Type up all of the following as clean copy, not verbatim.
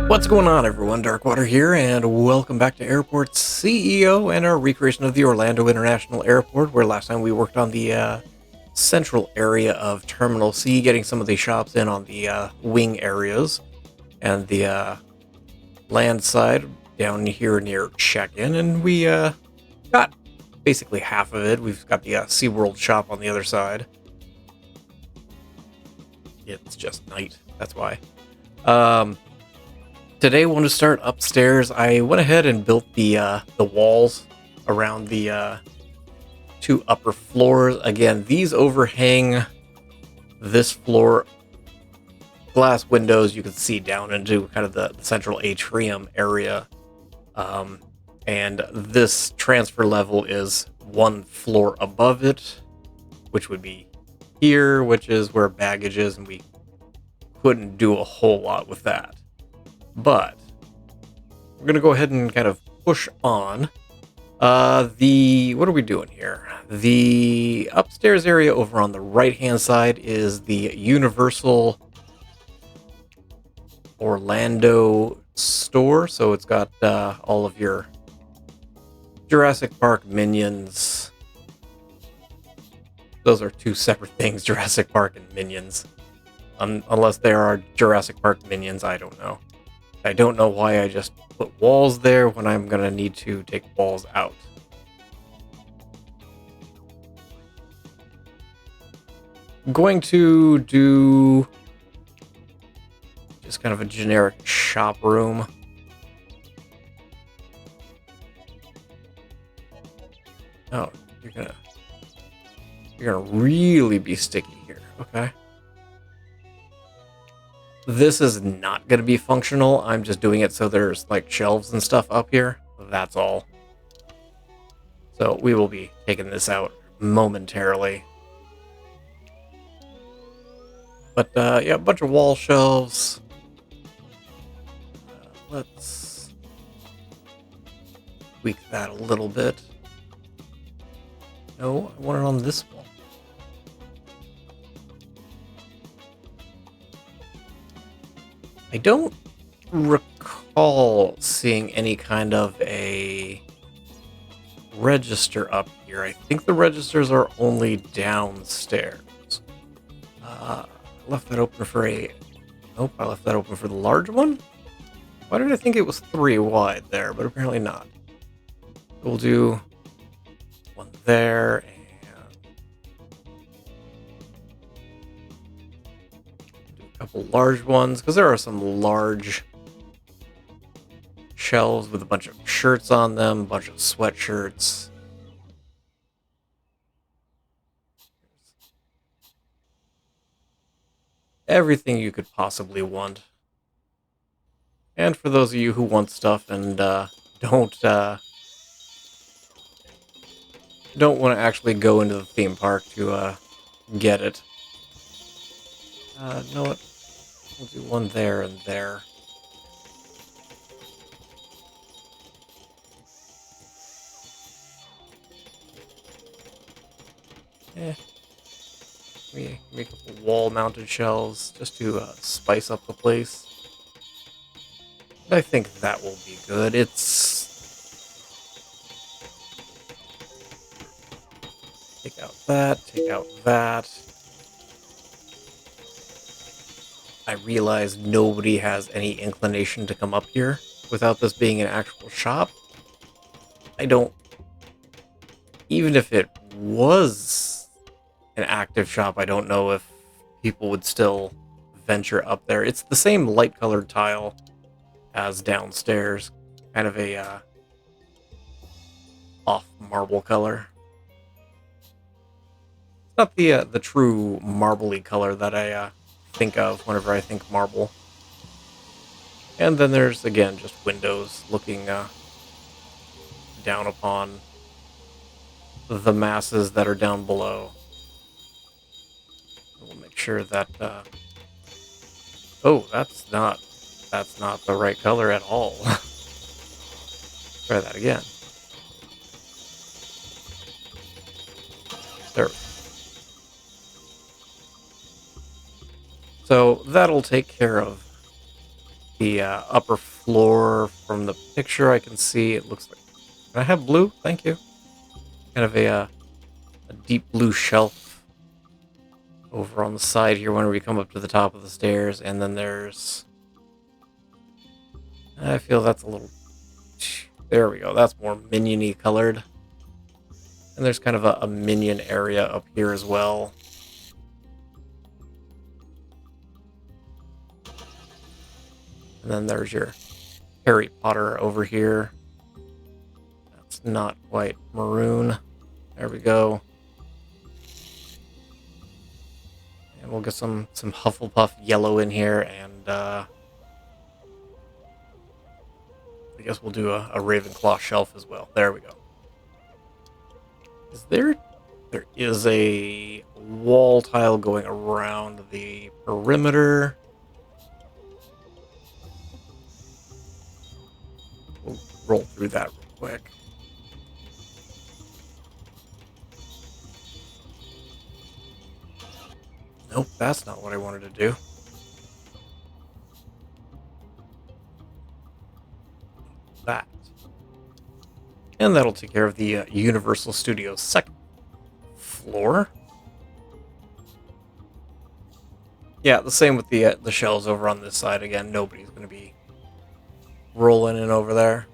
What's going on, everyone? Darkwater here, and welcome back to Airport CEO and our recreation of the Orlando International Airport, where last time we worked on the central area of Terminal C, getting some of the shops in on the wing areas, and the land side down here near check-in, and we got basically half of it. We've got the SeaWorld shop on the other side. It's just night, that's why. Today I want to start upstairs. I went ahead and built the walls around the two upper floors. Again, these overhang this floor. Glass windows you can see down into kind of the central atrium area. And this transfer level is one floor above it, which would be here, which is where baggage is, and we couldn't do a whole lot with that. But we're going to go ahead and kind of push on. What are we doing here? The upstairs area over on the right-hand side is the Universal Orlando store. So it's got all of your Jurassic Park Minions. Those are two separate things, Jurassic Park and Minions. Unless there are Jurassic Park Minions, I don't know. I don't know why I just put walls there when I'm going to need to take walls out. I'm going to do just kind of a generic shop room. Oh, you're gonna really be sticky here, okay? This is not going to be functional. I'm just doing it so there's like shelves and stuff up here. That's all. So we will be taking this out momentarily. But yeah, a bunch of wall shelves. Let's tweak that a little bit. No, I want it on this wall. I don't recall seeing any kind of a register up here. I think the registers are only downstairs. I left that open for Nope, I left that open for the large one? Why did I think it was 3 wide there, but apparently not. We'll do one there, couple large ones, because there are some large shelves with a bunch of shirts on them, a bunch of sweatshirts. Everything you could possibly want. And for those of you who want stuff and don't want to actually go into the theme park to get it. You know what? We'll do one there and there. We make a couple wall-mounted shelves just to spice up the place. I think that will be good. Take out that, take out that. I realize nobody has any inclination to come up here without this being an actual shop. Even if it was an active shop, I don't know if people would still venture up there. It's the same light-colored tile as downstairs, kind of a off marble color. It's not the true marbly color that I think of whenever I think marble. And then there's, again, just windows looking down upon the masses that are down below. We'll make sure that oh, that's not the right color at all. Try that again. There. So that'll take care of the upper floor from the picture, I can see it looks like... Can I have blue? Thank you. Kind of a deep blue shelf over on the side here when we come up to the top of the stairs, and then there's... I feel that's a little... There we go, that's more minion-y colored. And there's kind of a minion area up here as well. And then there's your Harry Potter over here. That's not quite maroon. There we go. And we'll get some Hufflepuff yellow in here, and I guess we'll do a Ravenclaw shelf as well. There we go. Is there... There is a wall tile going around the perimeter. We'll roll through that real quick. Nope, that's not what I wanted to do. That. And that'll take care of the Universal Studios second floor. Yeah, the same with the shelves over on this side. Again, nobody's going to be rolling in over there.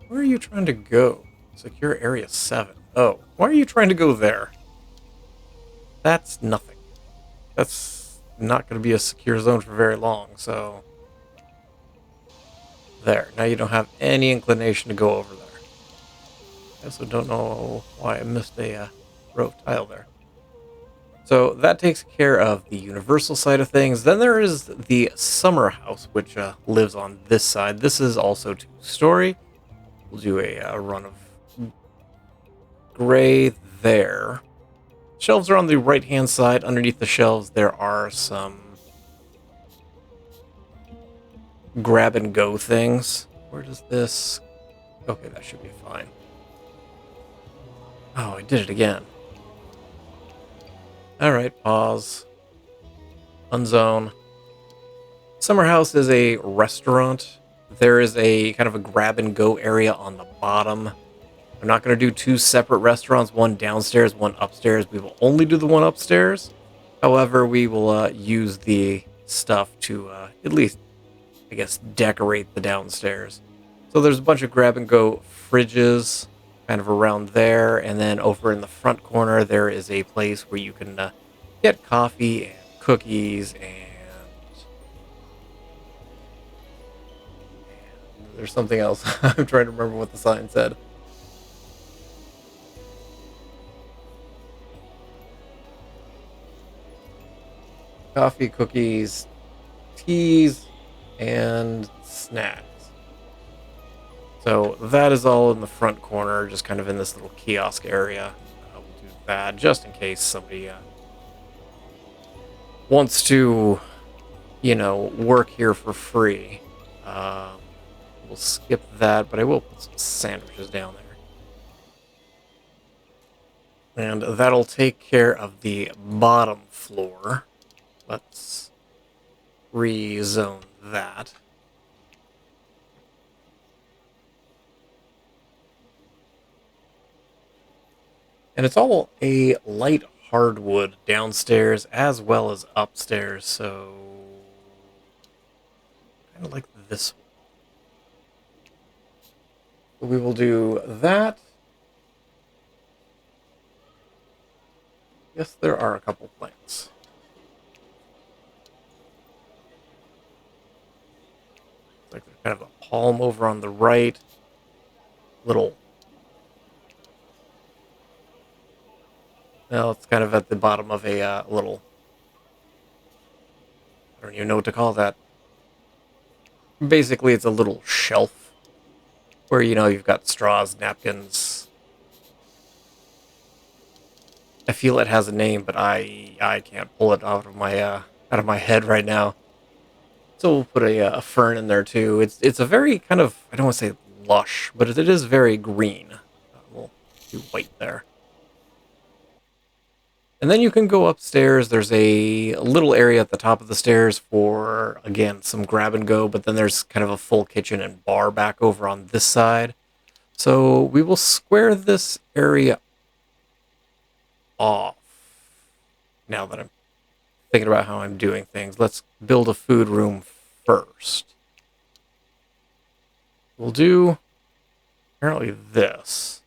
Where are you trying to go? Secure Area 7. Oh, why are you trying to go there? That's nothing. That's not going to be a secure zone for very long, so... There. Now you don't have any inclination to go over there. I also don't know why I missed a row of tile there. So that takes care of the Universal side of things. Then there is the Summer House, which lives on this side. This is also two-story. We'll do a run of gray there. Shelves are on the right-hand side. Underneath the shelves, there are some grab-and-go things. Where does this... Okay, that should be fine. Oh, I did it again. Alright, pause. Unzone. Summer House is a restaurant. There is a kind of a grab-and-go area on the bottom. I'm not going to do two separate restaurants, one downstairs, one upstairs. We will only do the one upstairs. However, we will use the stuff to at least, I guess, decorate the downstairs. So there's a bunch of grab-and-go fridges kind of around there, and then over in the front corner, there is a place where you can get coffee and cookies, and there's something else. I'm trying to remember what the sign said. Coffee, cookies, teas, and snacks. So that is all in the front corner, just kind of in this little kiosk area. We'll do that just in case somebody wants to, you know, work here for free. We'll skip that, but I will put some sandwiches down there. And that'll take care of the bottom floor. Let's rezone that. And it's all a light hardwood downstairs as well as upstairs, so kind of like this one. We will do that. Yes, there are a couple plants. Like there's kind of a palm over on the right. Little... Well, it's kind of at the bottom of a little... I don't even know what to call that. Basically, it's a little shelf where, you know, you've got straws, napkins. I feel it has a name, but I can't pull it out of my head right now. So we'll put a fern in there too. It's a very kind of, I don't want to say lush, but it is very green. We'll do white there. And then you can go upstairs. There's a little area at the top of the stairs for, again, some grab and go, but then there's kind of a full kitchen and bar back over on this side. So we will square this area off. Now that I'm thinking about how I'm doing things, let's build a food room first. We'll do apparently this.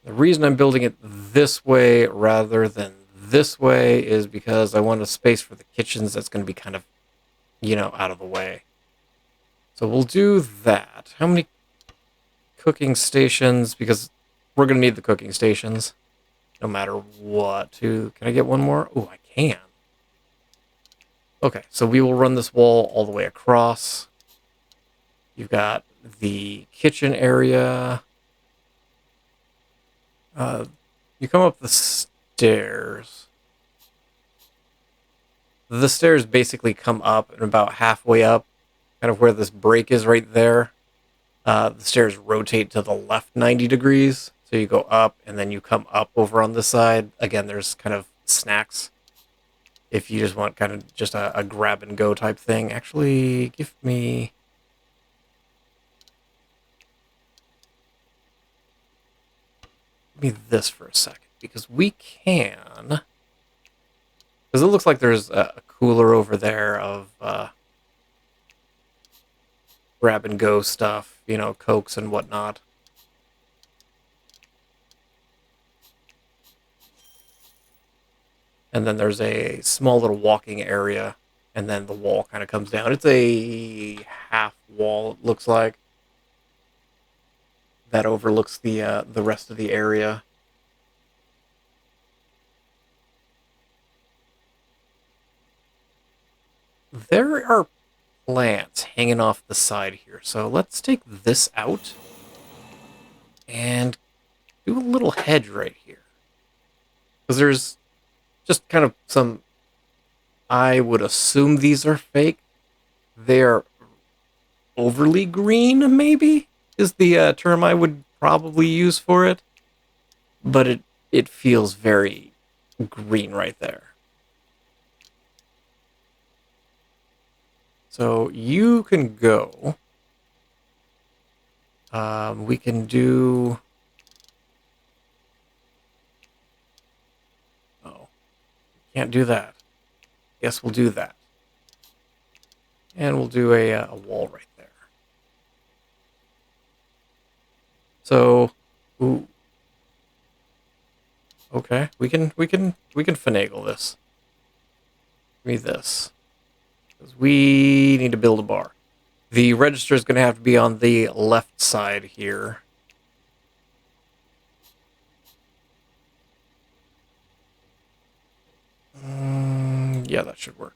The reason I'm building it this way rather than this way is because I want a space for the kitchens that's going to be kind of, out of the way. So we'll do that. How many cooking stations? Because we're going to need the cooking stations no matter what. Can I get one more? Oh, I can. Okay, so we will run this wall all the way across. You've got the kitchen area. You come up the stairs. The stairs basically come up and about halfway up, kind of where this break is right there. The stairs rotate to the left 90 degrees. So you go up and then you come up over on this side. Again, there's kind of snacks. If you just want kind of just a grab and go type thing. Actually, give me this for a second. Because we can... Because it looks like there's a cooler over there of grab and go stuff. Cokes and whatnot. And then there's a small little walking area, and then the wall kind of comes down. It's a half wall, it looks like, that overlooks the rest of the area. There are plants hanging off the side here, so let's take this out and do a little hedge right here. Because there's just kind of some... I would assume these are fake. They're overly green, maybe, is the term I would probably use for it. But it feels very green right there. So you can go. We can do... Oh, can't do that. Guess we'll do that. And we'll do a wall right there. So, ooh. Okay, we can finagle this. Give me this. Because we need to build a bar. The register is going to have to be on the left side here. Yeah, that should work.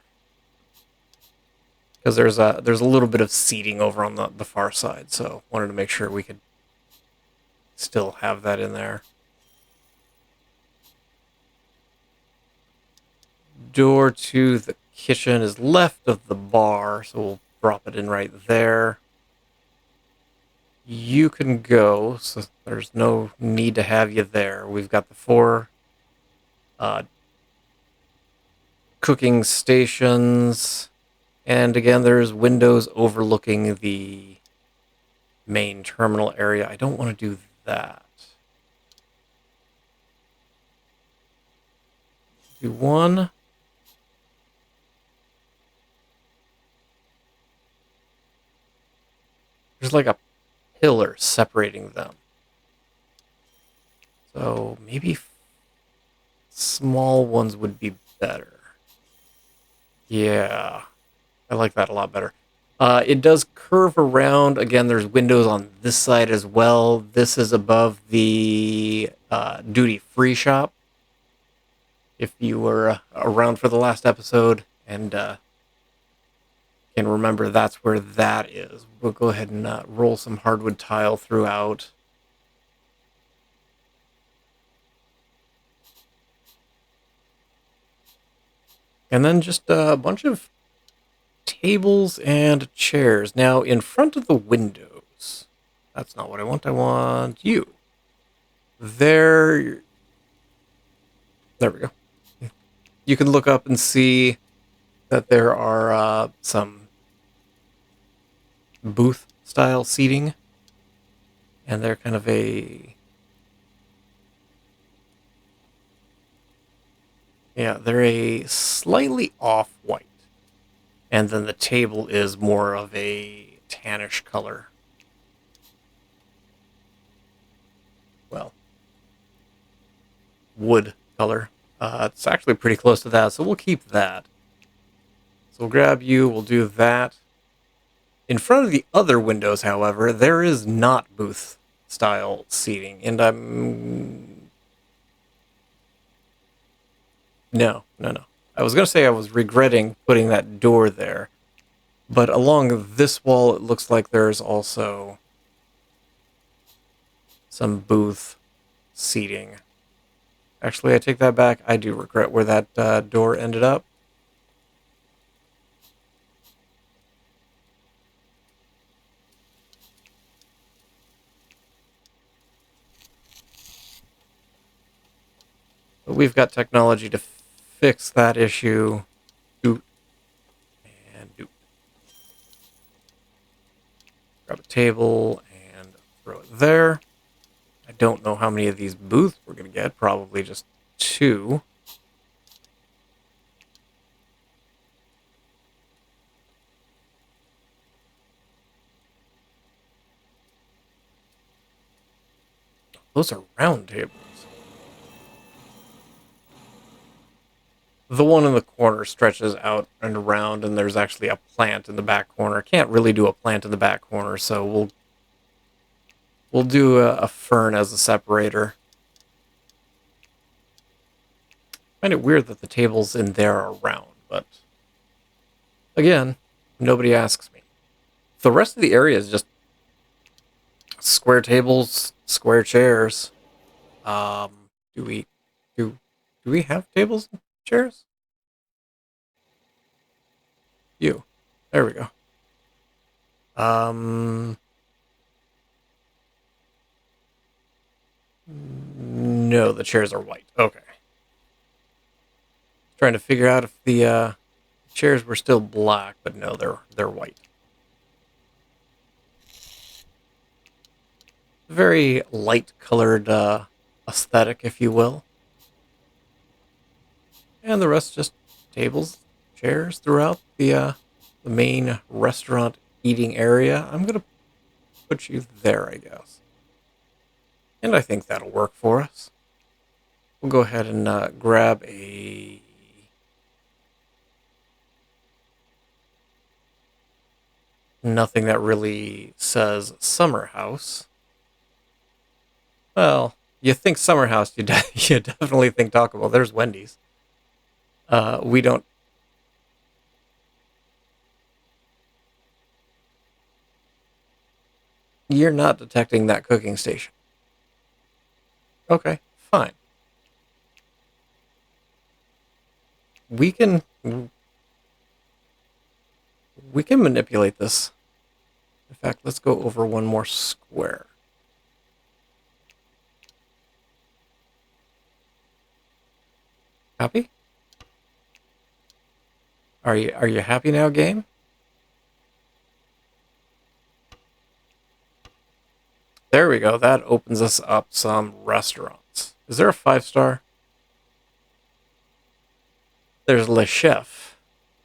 Because there's a little bit of seating over on the far side, so wanted to make sure we could still have that in there. Door to the kitchen is left of the bar, so we'll drop it in right there. You can go, so there's no need to have you there. We've got the 4 cooking stations, and again, there's windows overlooking the main terminal area. I don't want to do that. Do one. There's like a pillar separating them. So maybe small ones would be better. Yeah, I like that a lot better. It does curve around. Again, there's windows on this side as well. This is above the duty-free shop. If you were around for the last episode and can remember, that's where that is. We'll go ahead and roll some hardwood tile throughout. And then just a bunch of tables and chairs. Now, in front of the windows, that's not what I want. I want you. There, There we go. You can look up and see that there are some booth style seating, and they're kind of they're a slightly off white, and then the table is more of a tannish color. Well, wood color. It's actually pretty close to that, so we'll keep that. So we'll grab you, we'll do that. In front of the other windows, however, there is not booth style seating, and No. I was going to say I was regretting putting that door there, but along this wall, it looks like there's also some booth seating. Actually, I take that back. I do regret where that door ended up. But we've got technology to fix that issue. Doot. And doot. Grab a table and throw it there. I don't know how many of these booths we're going to get. Probably just 2. Those are round tables. The one in the corner stretches out and around, and there's actually a plant in the back corner. Can't really do a plant in the back corner, so we'll do a fern as a separator. I find it weird that the tables in there are round, but again, nobody asks me. The rest of the area is just square tables, square chairs. Do we have tables and chairs? There we go. No, the chairs are white. Okay. Trying to figure out if the chairs were still black, but no, they're white. Very light colored aesthetic, if you will. And the rest just tables, chairs throughout the main restaurant eating area. I'm gonna put you there, I guess. And I think that'll work for us. We'll go ahead and grab a... Nothing that really says summer house. Well, you think summer house, you definitely think Taco Bell. There's Wendy's. We don't... You're not detecting that cooking station. Okay, fine. We can manipulate this. In fact, let's go over one more square. Happy? Are you happy now, game? There we go. That opens us up some restaurants. Is there a 5-star? There's Le Chef.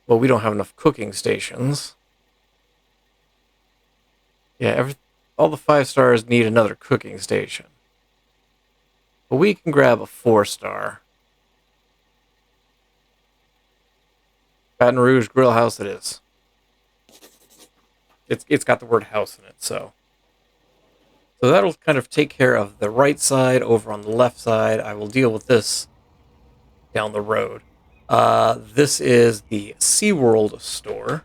Well, we don't have enough cooking stations. Yeah, all the 5-stars need another cooking station. But we can grab a 4-star. Baton Rouge Grill House it is. It's got the word house in it, so that'll kind of take care of the right side. Over on the left side, I will deal with this down the road. This is the SeaWorld store.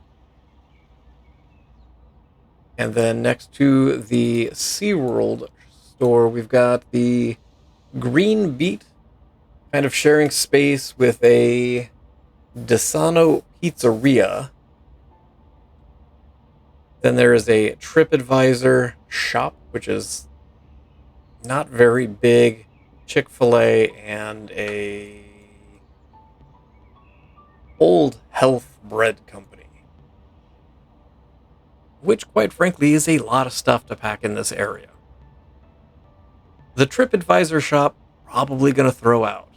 And then next to the SeaWorld store, we've got the Green Beat, kind of sharing space with a Desano Pizzeria. Then there is a TripAdvisor shop, which is not very big, Chick-fil-A, and a Old Health Bread Company, which quite frankly is a lot of stuff to pack in this area. The TripAdvisor shop, probably going to throw out.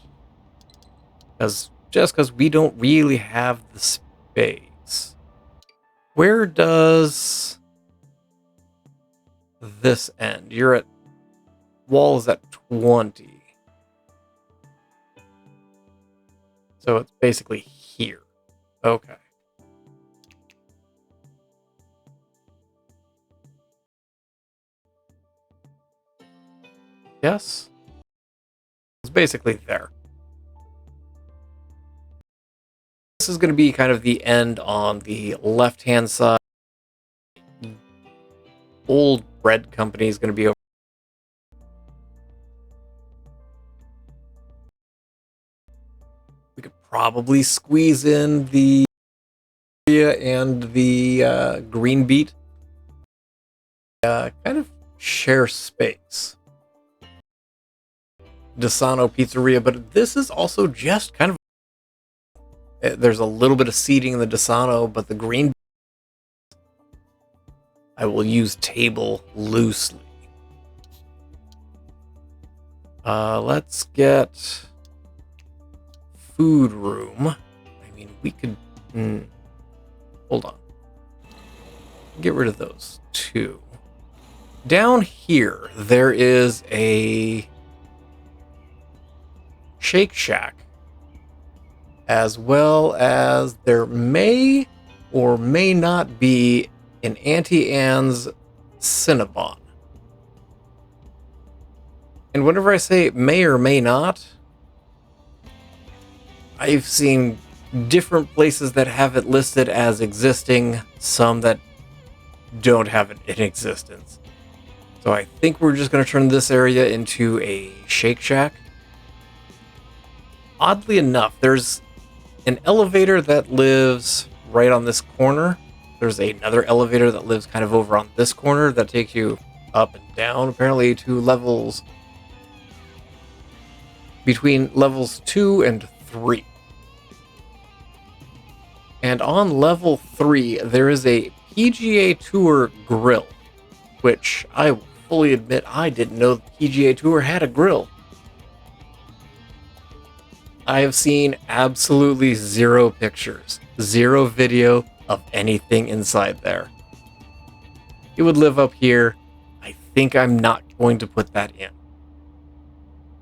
Just because we don't really have the space. Where does this end? You're at walls at 20. So it's basically here. Okay. Yes. It's basically there. This is going to be kind of the end on the left-hand side. Old Bread Company is going to be over. We could probably squeeze in the area and the green beet. Kind of share space. Desano Pizzeria, but this is also just kind of... There's a little bit of seating in the Desano, but the green... I will use table loosely. Let's get food room. I mean, we could... hold on. Get rid of those two. Down here, there is a Shake Shack, as well as there may or may not be an Auntie Anne's Cinnabon. And whenever I say may or may not, I've seen different places that have it listed as existing, some that don't have it in existence. So I think we're just going to turn this area into a Shake Shack. Oddly enough, there's an elevator that lives right on this corner. There's another elevator that lives kind of over on this corner that takes you up and down, apparently to levels between levels 2 and 3. And on level 3, there is a PGA Tour grill, which I will fully admit I didn't know the PGA Tour had a grill. I have seen absolutely zero pictures, zero video of anything inside there. It would live up here. I think I'm not going to put that in.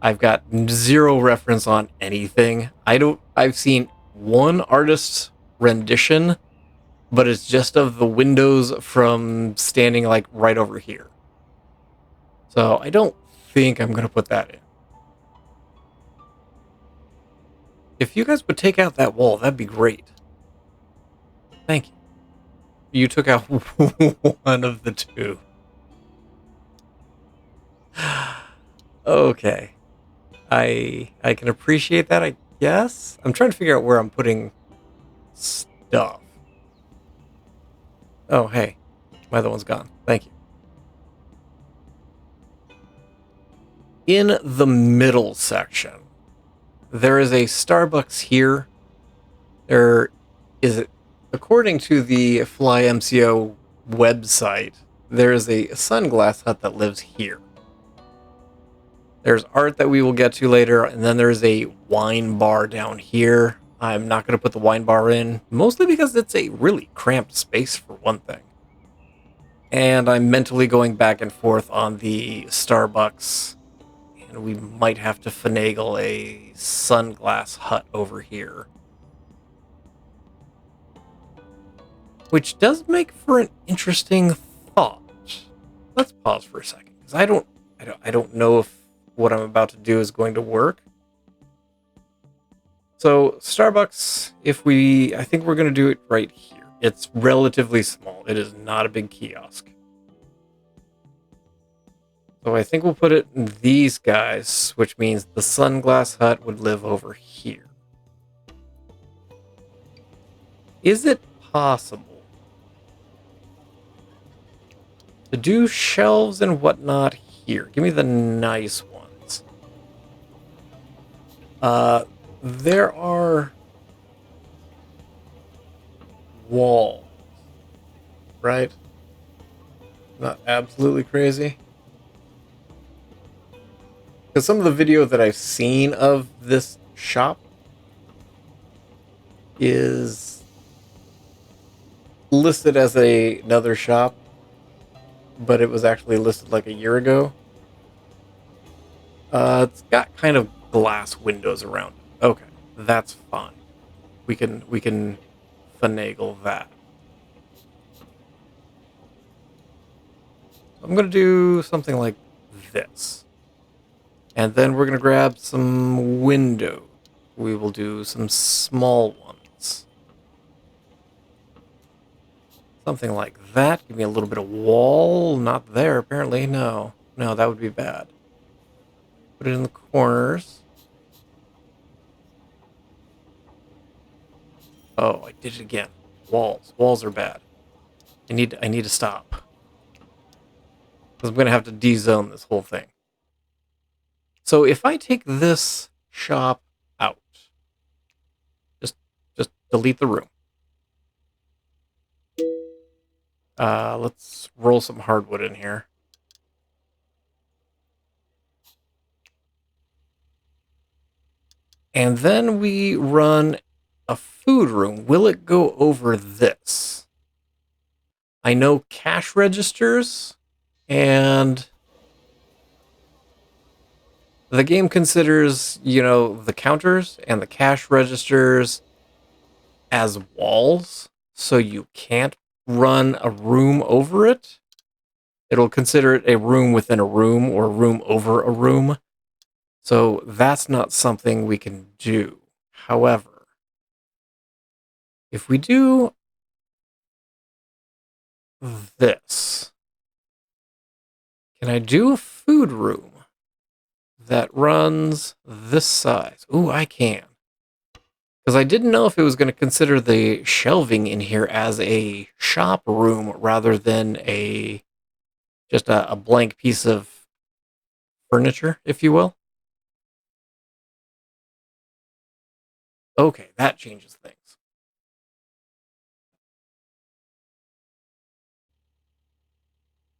I've got zero reference on anything. I've seen one artist's rendition, but it's just of the windows from standing like right over here. So I don't think I'm going to put that in. If you guys would take out that wall, that'd be great. Thank you. You took out one of the two. Okay. I can appreciate that, I guess. I'm trying to figure out where I'm putting stuff. Oh, hey. My other one's gone. Thank you. In the middle section, there is a Starbucks here. There is, according to the Fly MCO website, there is a Sunglass Hut that lives here. There's art that we will get to later, and then there's a wine bar down here. I'm not going to put the wine bar in, mostly because it's a really cramped space for one thing. And I'm mentally going back and forth on the Starbucks, and we might have to finagle a Sunglass Hut over here. Which does make for an interesting thought. Let's pause for a second, because I don't know if what I'm about to do is going to work. So Starbucks, I think we're going to do it right here. It's relatively small. It is not a big kiosk. So I think we'll put it in these guys, which means the Sunglass Hut would live over here. Is it possible to do shelves and whatnot here? Give me the nice ones. There are wall, right? Not absolutely crazy. Because some of the video that I've seen of this shop is listed as another shop, but it was actually listed like a year ago. It's got kind of glass windows around it. Okay, that's fine. We can finagle that. I'm gonna do something like this. And then we're gonna grab some windows. We will do some small ones. Something like that. Give me a little bit of wall. Not there, apparently. No. No, that would be bad. Put it in the corners. Oh, I did it again. Walls. Walls are bad. I need to stop. Because I'm gonna have to de-zone this whole thing. So if I take this shop out, just delete the room. Let's roll some hardwood in here. And then we run a food room. Will it go over this? I know cash registers, and the game considers, the counters and the cash registers as walls, so you can't run a room over it. It'll consider it a room within a room or a room over a room. So that's not something we can do. However, if we do this, can I do a food room that runs this size? Ooh, I can. Because I didn't know if it was going to consider the shelving in here as a shop room rather than just a blank piece of furniture, if you will. Okay, that changes things.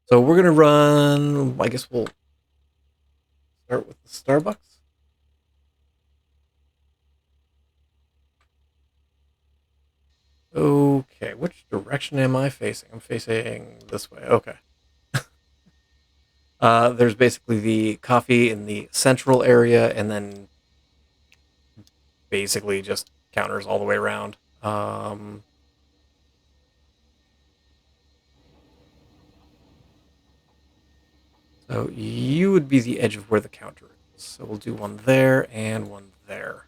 So we're going to run, I guess we'll start with the Starbucks. Okay, which direction am I facing? I'm facing this way. Okay. There's basically the coffee in the central area, and then basically just counters all the way around. So you would be the edge of where the counter is. So we'll do one there and one there.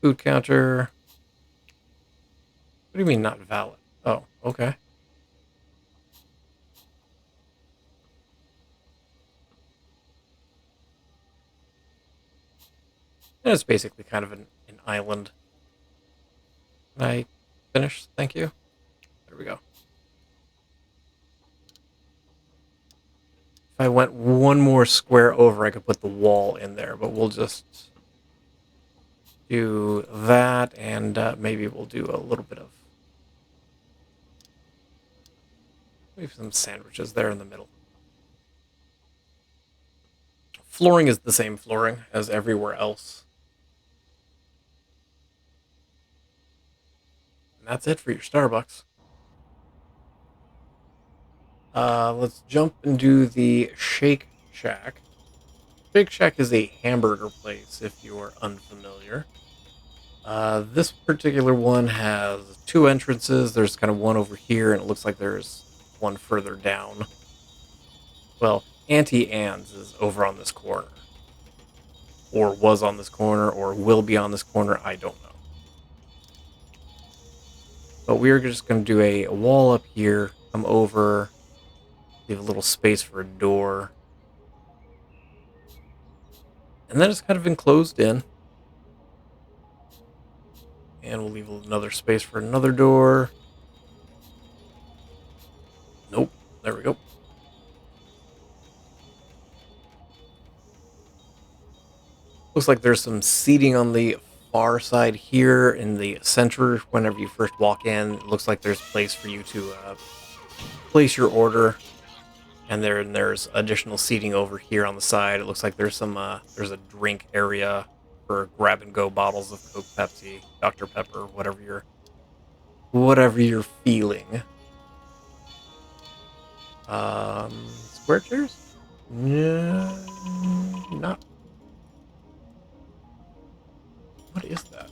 Food counter. What do you mean not valid? Oh, okay. And it's basically kind of an island. Can I finish? Thank you. There we go. If I went one more square over, I could put the wall in there, but we'll just do that, and maybe we'll do a little bit of maybe some sandwiches there in the middle. Flooring is the same flooring as everywhere else. And that's it for your Starbucks. Let's jump and do the Shake Shack. Shake Shack is a hamburger place, if you are unfamiliar. This particular one has two entrances. There's kind of one over here, and it looks like there's one further down. Well, Auntie Anne's is over on this corner. Or was on this corner, or will be on this corner, I don't know. But we're just going to do a wall up here, come over, leave a little space for a door. And then it's kind of enclosed in. And we'll leave another space for another door. Nope. There we go. Looks like there's some seating on the far side here in the center, whenever you first walk in, it looks like there's a place for you to place your order. And there's additional seating over here on the side. It looks like there's there's a drink area for grab and go bottles of Coke, Pepsi, Dr. Pepper, whatever you're feeling. Square chairs? No, not. What is that?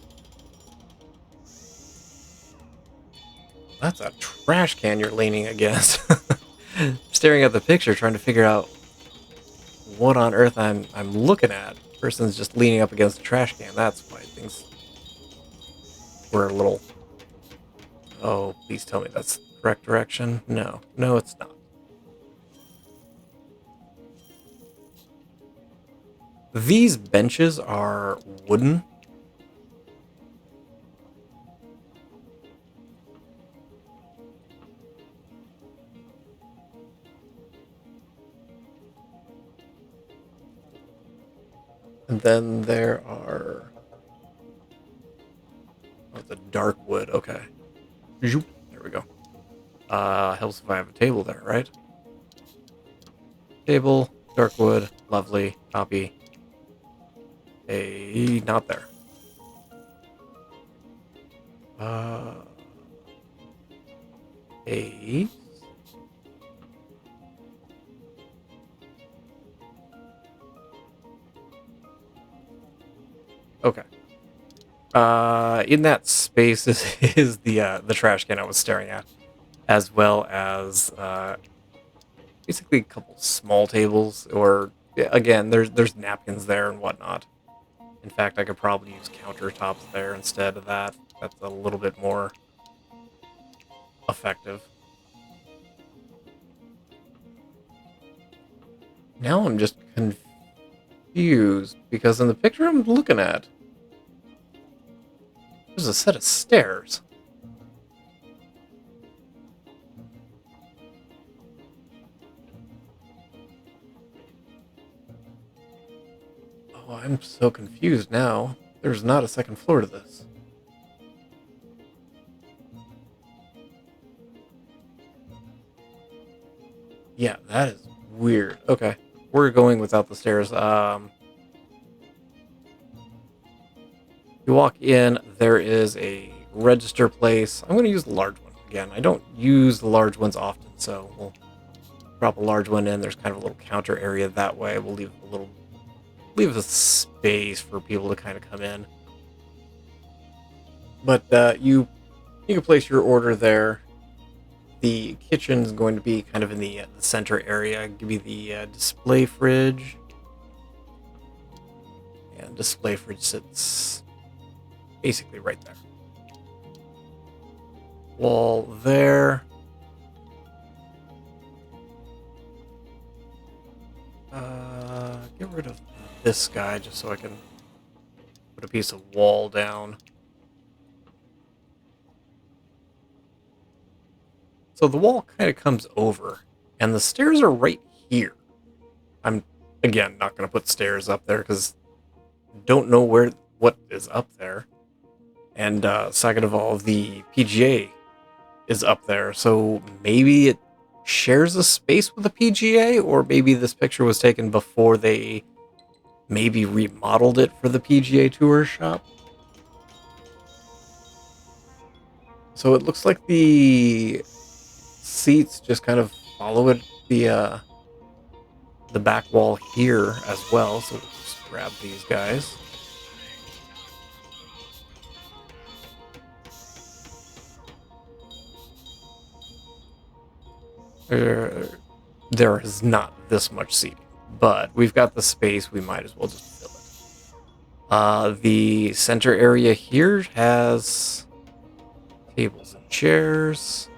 That's a trash can you're leaning against. Staring at the picture, trying to figure out what on earth I'm looking at. Person's just leaning up against a trash can. That's why things were a little. Oh, please tell me that's the correct direction. No, it's not. These benches are wooden. And then there are... Oh, the dark wood. Okay. There we go. Helps if I have a table there, right? Table, dark wood, lovely, copy. Not there. Okay. In that space is the trash can I was staring at, as well as basically a couple small tables, or again, there's napkins there and whatnot. In fact, I could probably use countertops there instead of that. That's a little bit more effective. Now I'm just confused, because in the picture I'm looking at, there's a set of stairs. Oh, I'm so confused now. There's not a second floor to this. Yeah, that is weird. Okay, we're going without the stairs. You walk in, there is a register place. I'm going to use the large one. Again, I don't use the large ones often, so we'll drop a large one in. There's kind of a little counter area that way. We'll leave a space for people to kind of come in. But you can place your order there. The kitchen's going to be kind of in the center area. Give you the display fridge. And display fridge sits basically right there. Wall there. Get rid of this guy just so I can put a piece of wall down. So the wall kind of comes over, and the stairs are right here. I'm, again, not going to put stairs up there because don't know what is up there. And second of all, the PGA is up there, so maybe it shares a space with the PGA, or maybe this picture was taken before they maybe remodeled it for the PGA Tour shop. So it looks like the seats just kind of follow it, the back wall here as well. So we'll just grab these guys. There is not this much seating, but we've got the space. We might as well just fill it. The center area here has tables and chairs.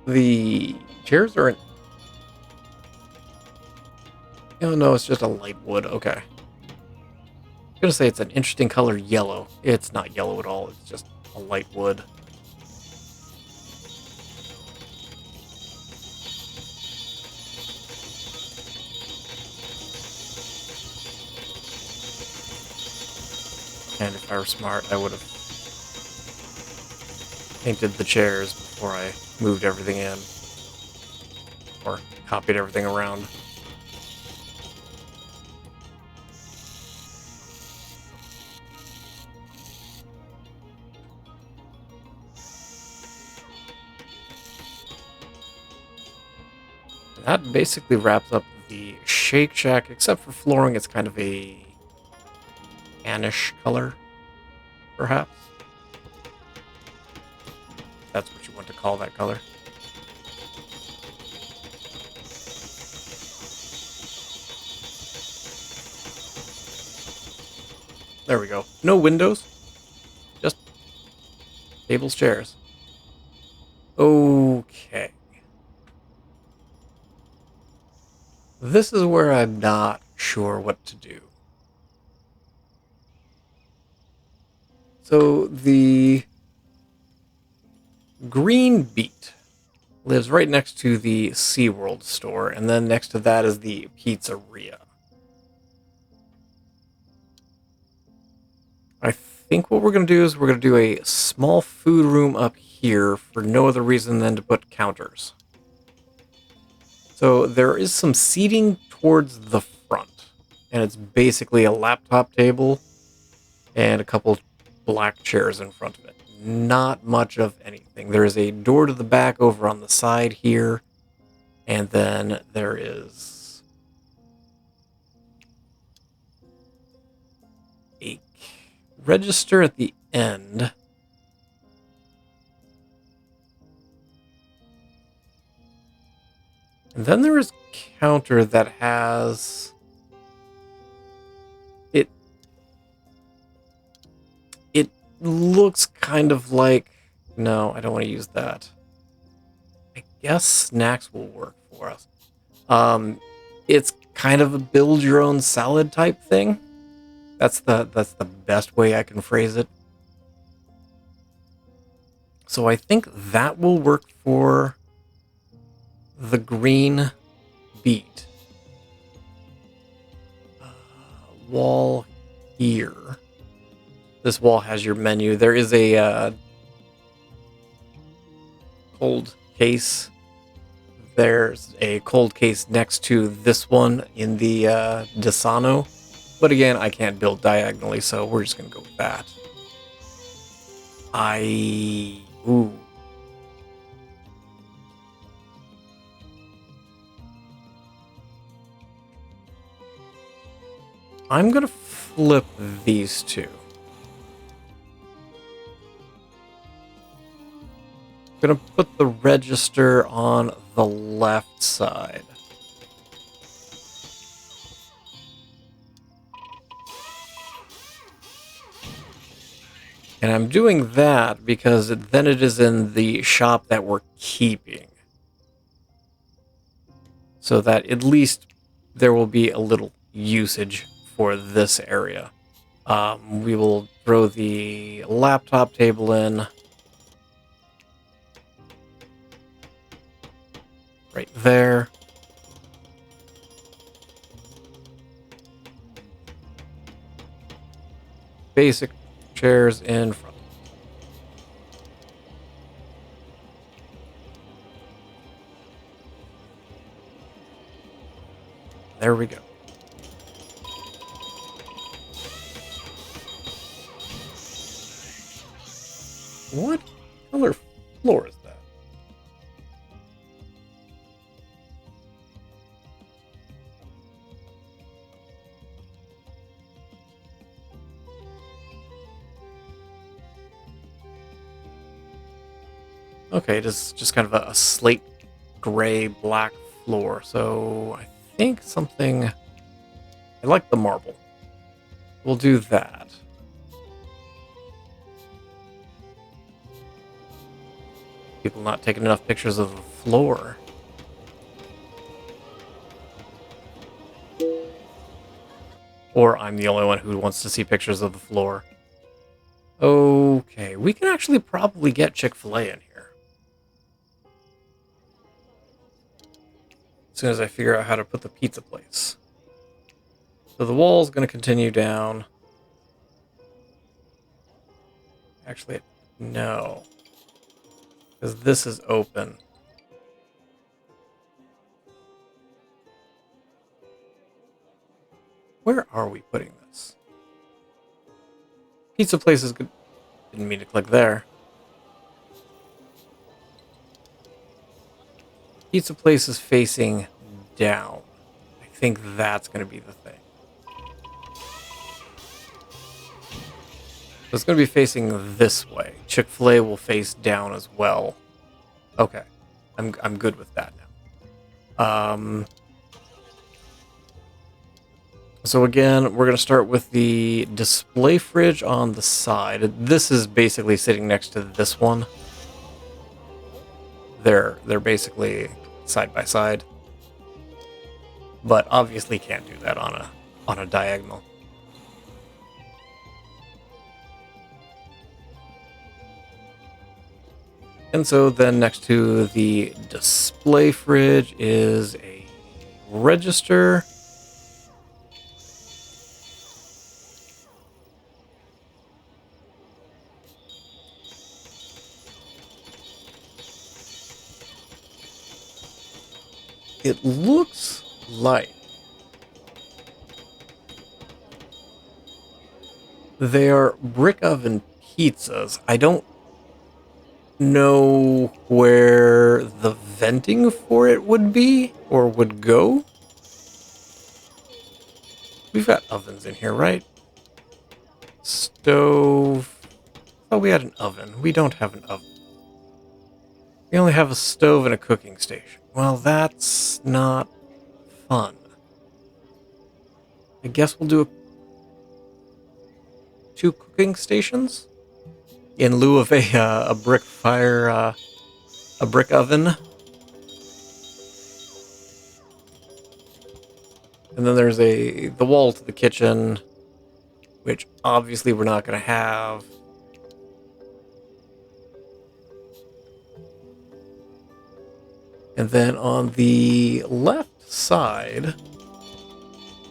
The chairs are in... Oh, no, it's just a light wood. Okay. I'm going to say it's an interesting color, yellow. It's not yellow at all. It's just a light wood. And if I were smart, I would have painted the chairs before I moved everything in. Or copied everything around. That basically wraps up the Shake Shack, except for flooring. It's kind of a tannish color, perhaps. That's what you want to call that color. There we go. No windows, just tables, chairs. Okay. This is where I'm not sure what to do. So the Green Beet lives right next to the SeaWorld store, and then next to that is the pizzeria. I think what we're going to do is we're going to do a small food room up here for no other reason than to put counters. So there is some seating towards the front, and it's basically a laptop table and a couple black chairs in front of it. Not much of anything. There is a door to the back over on the side here, and then there is a register at the end. And then there is a counter that has it looks kind of like, no, I don't want to use that. I guess snacks will work for us. It's kind of a build your own salad type thing. That's the best way I can phrase it. So I think that will work for the Green Beet. Wall here. This wall has your menu. There is a cold case. There's a cold case next to this one in the Desano. But again, I can't build diagonally, so we're just going to go with that. Ooh. I'm going to flip these two. I'm going to put the register on the left side. And I'm doing that because then it is in the shop that we're keeping. So that at least there will be a little usage for this area. We will throw the laptop table in. Right there. Basic chairs in front. There we go. What color floor is that? Okay, it is just kind of a slate gray black floor. So I think something... I like the marble. We'll do that. People not taking enough pictures of the floor. Or I'm the only one who wants to see pictures of the floor. Okay, we can actually probably get Chick-fil-A in here. As soon as I figure out how to put the pizza place. So the wall's going to continue down. Actually, no. Because this is open. Where are we putting this? Pizza place is good. Didn't mean to click there. Pizza place is facing down. I think that's going to be the thing. So it's going to be facing this way. Chick-fil-A will face down as well. Okay. I'm good with that now. So again, we're going to start with the display fridge on the side. This is basically sitting next to this one. They're basically side by side. But obviously can't do that on a diagonal. And so then next to the display fridge is a register. It looks like they are brick oven pizzas. I don't know where the venting for it would be or would go. We've got ovens in here, right? Stove. Oh, we had an oven. We don't have an oven. We only have a stove and a cooking station. Well, that's not fun. I guess we'll do 2 cooking stations in lieu of a brick fire, a brick oven. And then there's the wall to the kitchen, which obviously we're not going to have. And then on the left side,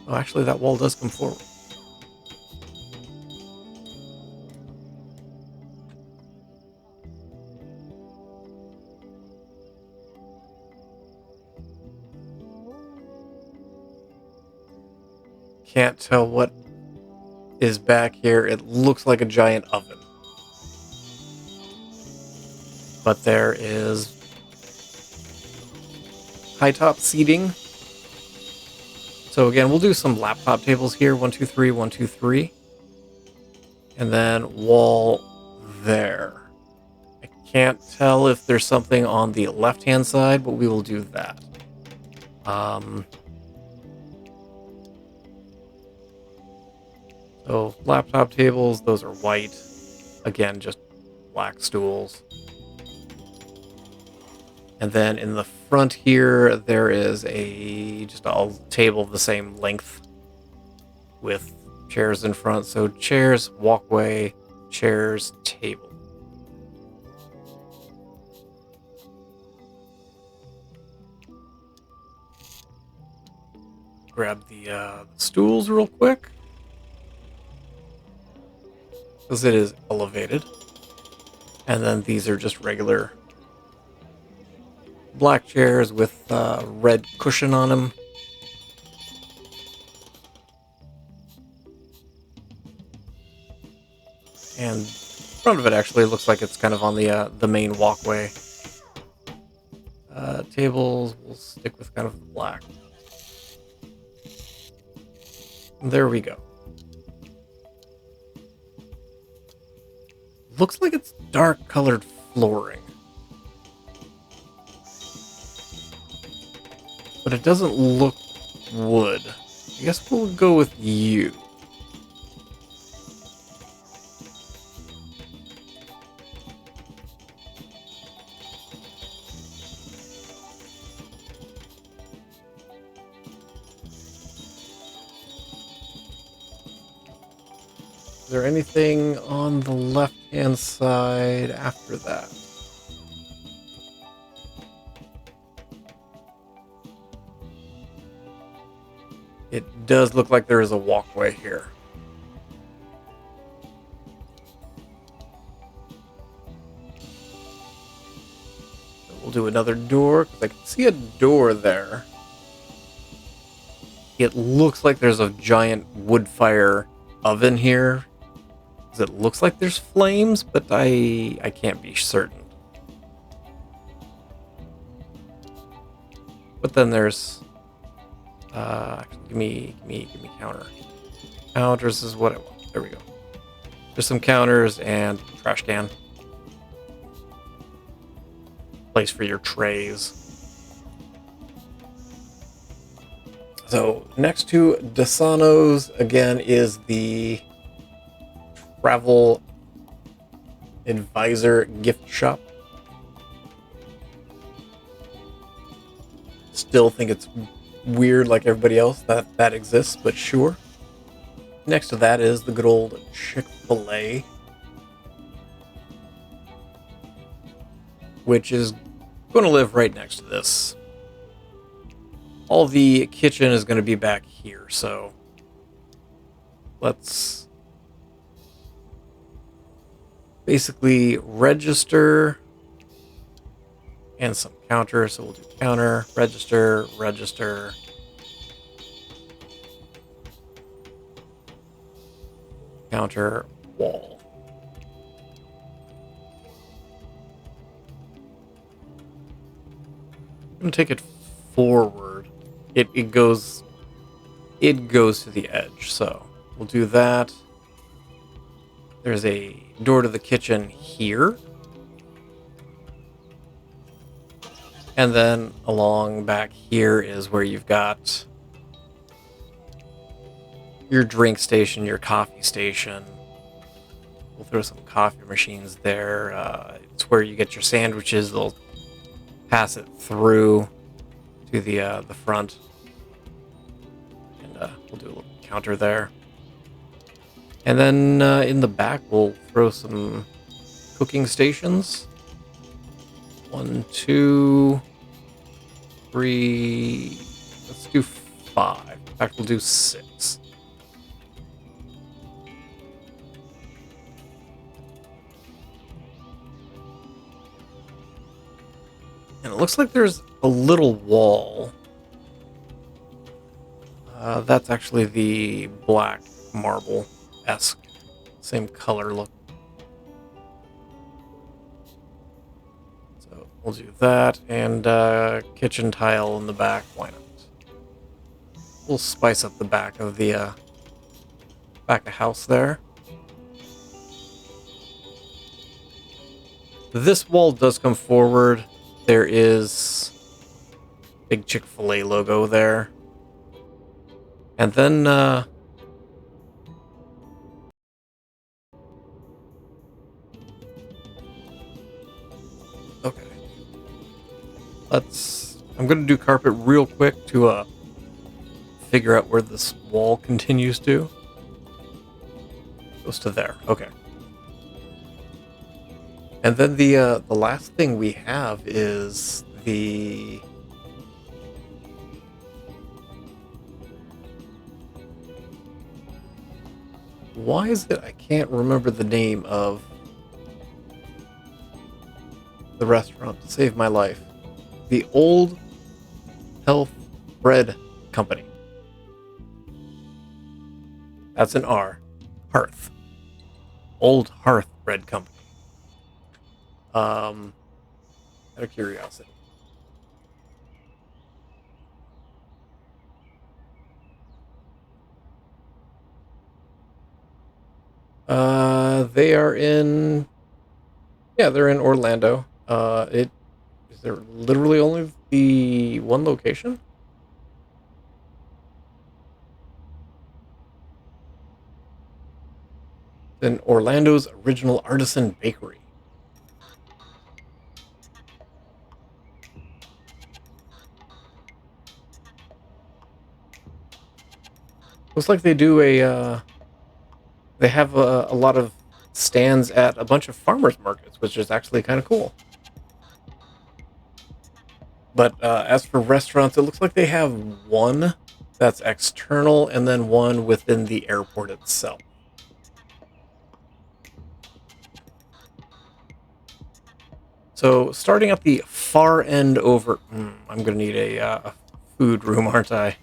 oh, actually that wall does come forward. Can't tell what is back here. It looks like a giant oven. But there is high top seating. So again, we'll do some laptop tables here. 1, 2, 3, 1, 2, 3. And then wall there. I can't tell if there's something on the left-hand side, but we will do that. So laptop tables, those are white. Again, just black stools. And then in the front here, there is just a table of the same length with chairs in front. So chairs, walkway, chairs, table. Grab the stools real quick, because it is elevated. And then these are just regular black chairs with red cushion on them. And front of it actually looks like it's kind of on the main walkway. Tables, we'll stick with kind of the black. There we go. Looks like it's dark colored flooring. But it doesn't look wood. I guess we'll go with you. Is there anything on the left-hand side after that? It does look like there is a walkway here. do another door, because I can see a door there. It looks like there's a giant wood fire oven here. It looks like there's flames, but I can't be certain. But then there's actually, give me counter. Counters is what I want. There we go. There's some counters and trash can. Place for your trays. So next to Desano's again is the Travel Advisor gift shop. Still think it's weird like everybody else that exists, but sure. Next to that is the good old Chick-fil-A, which is going to live right next to this. All the kitchen is going to be back here, so let's basically register and some counter. So we'll do counter, register, register. Counter, wall. I'm going to take it forward. It goes to the edge, so we'll do that. There's a door to the kitchen here. And then along back here is where you've got your drink station, your coffee station. We'll throw some coffee machines there. It's where you get your sandwiches. They'll pass it through to the front. And we'll do a little counter there. And then in the back, we'll throw some cooking stations. 1, 2, 3. Let's do 5. In fact, we'll do 6. And it looks like there's a little wall. That's actually the black marble-esque. Same color look. So we'll do that. And kitchen tile in the back. Why not? We'll spice up the back of the house there. This wall does come forward. There is big Chick-fil-A logo there. And then okay. I'm going to do carpet real quick to figure out where this wall continues to. Goes to there. Okay. And then the last thing we have is the why is it I can't remember the name of the restaurant to save my life? The Old Health Bread Company. That's an R. Hearth. Old Hearth Bread Company. Out of curiosity. They are in. Yeah, they're in Orlando. Is there literally only the one location? Then Orlando's Original Artisan Bakery. Looks like they do they have a lot of stands at a bunch of farmers markets, which is actually kind of cool. But as for restaurants, it looks like they have one that's external and then one within the airport itself. So starting at the far end over... I'm going to need a food room, aren't I?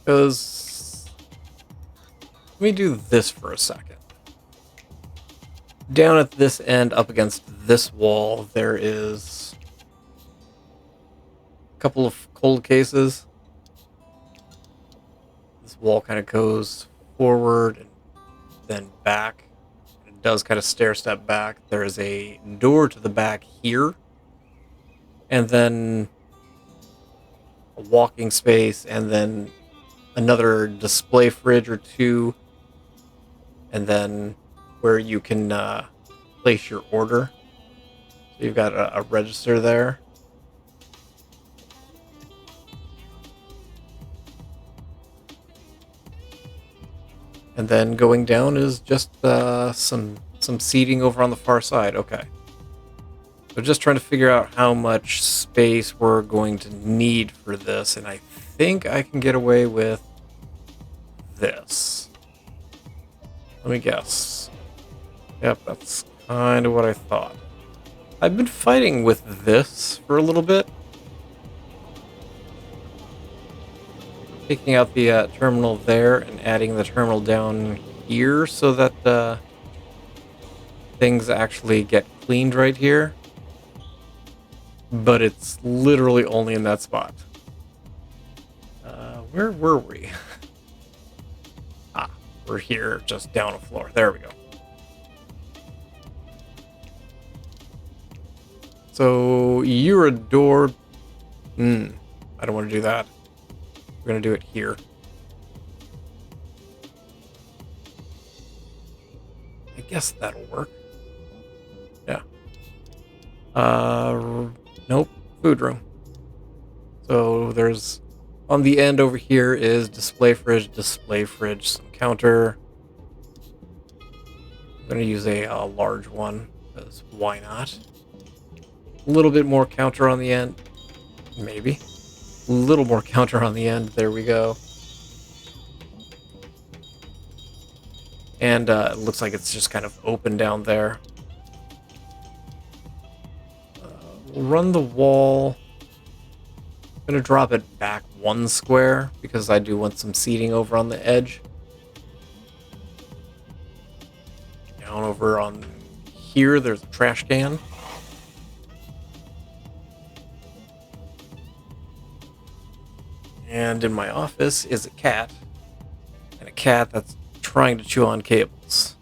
Because... Let me do this for a second. Down at this end, up against this wall, there is a couple of cold cases. This wall kind of goes forward and then back. It does kind of stair step back. There is a door to the back here. And then a walking space, and then another display fridge or two. And then where you can place your order. So you've got a register there. And then going down is just some seating over on the far side. Okay. So just trying to figure out how much space we're going to need for this, and I think I can get away with this. Let me guess. Yep, that's kind of what I thought. I've been fighting with this for a little bit. Taking out the terminal there and adding the terminal down here so that things actually get cleaned right here. But it's literally only in that spot. Where were we? We're here, just down a floor. There we go. So you're a door. I don't want to do that. We're going to do it here. I guess that'll work. Yeah. Nope. Food room. So there's... On the end over here is display fridge, some counter. I'm going to use a large one, because why not? A little bit more counter on the end. Maybe. A little more counter on the end. There we go. And it looks like it's just kind of open down there. We'll run the wall. I'm going to drop it back 1 square because I do want some seating over on the edge. Down over on here, there's a trash can. And in my office is a cat. And a cat that's trying to chew on cables.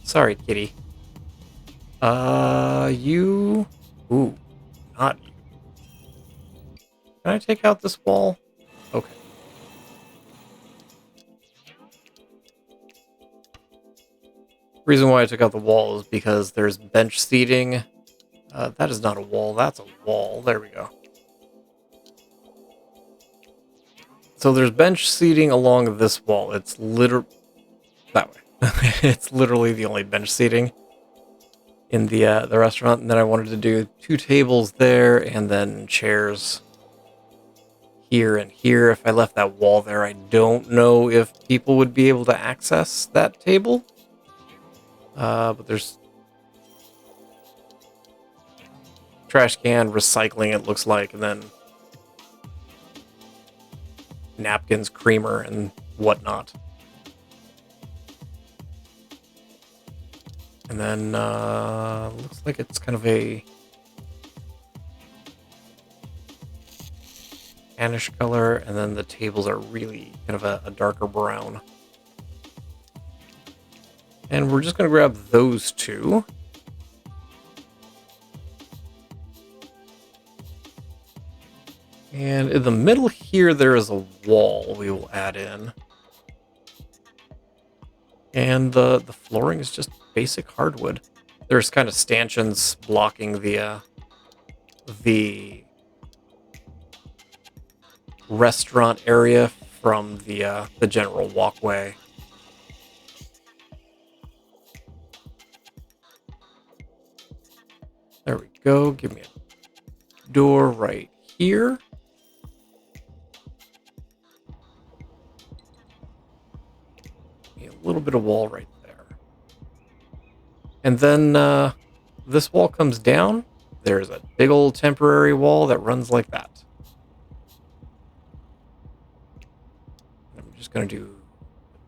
Sorry, kitty. You... Ooh, not you. Can I take out this wall? Okay. Reason why I took out the wall is because there's bench seating. That is not a wall, that's a wall. There we go. So there's bench seating along this wall. It's literally... that way. It's literally the only bench seating in the restaurant. And then I wanted to do 2 tables there and then chairs here and here. If I left that wall there, I don't know if people would be able to access that table. But there's trash can, recycling, it looks like, and then napkins, creamer, and whatnot. And then looks like it's kind of a tannish color, and then the tables are really kind of a darker brown. And we're just going to grab those 2. And in the middle here, there is a wall we will add in. And the flooring is just basic hardwood. There's kind of stanchions blocking the restaurant area from the general walkway. go. Give me a door right here. A little bit of wall right there. And then this wall comes down. There's a big old temporary wall that runs like that. I'm just going to do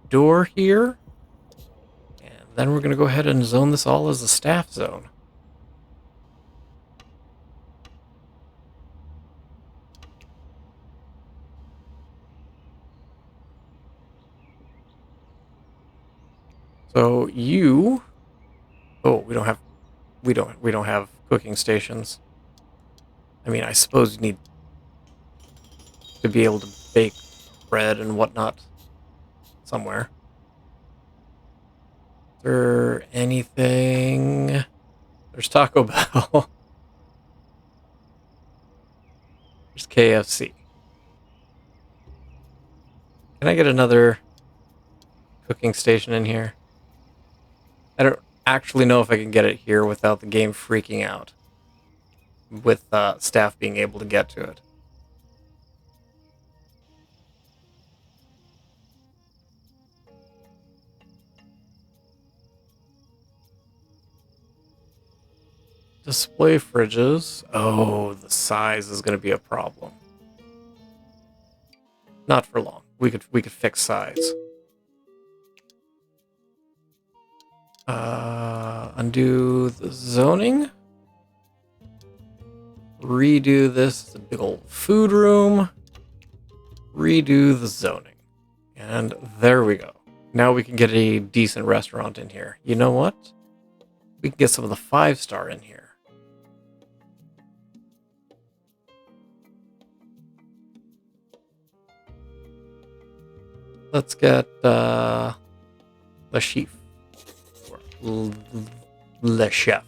a door here. And then we're going to go ahead and zone this all as a staff zone. So you... Oh, we don't have cooking stations. I mean, I suppose you need to be able to bake bread and whatnot somewhere. Is there anything? There's Taco Bell. There's KFC. Can I get another cooking station in here? I don't actually know if I can get it here without the game freaking out. With staff being able to get to it. Display fridges. Oh, the size is going to be a problem. Not for long. We could fix size. Undo the zoning. Redo this. It's a big old food room. Redo the zoning. And there we go. Now we can get a decent restaurant in here. You know what? We can get some of the 5-star in here. Let's get Le Chef. Or Le Chef.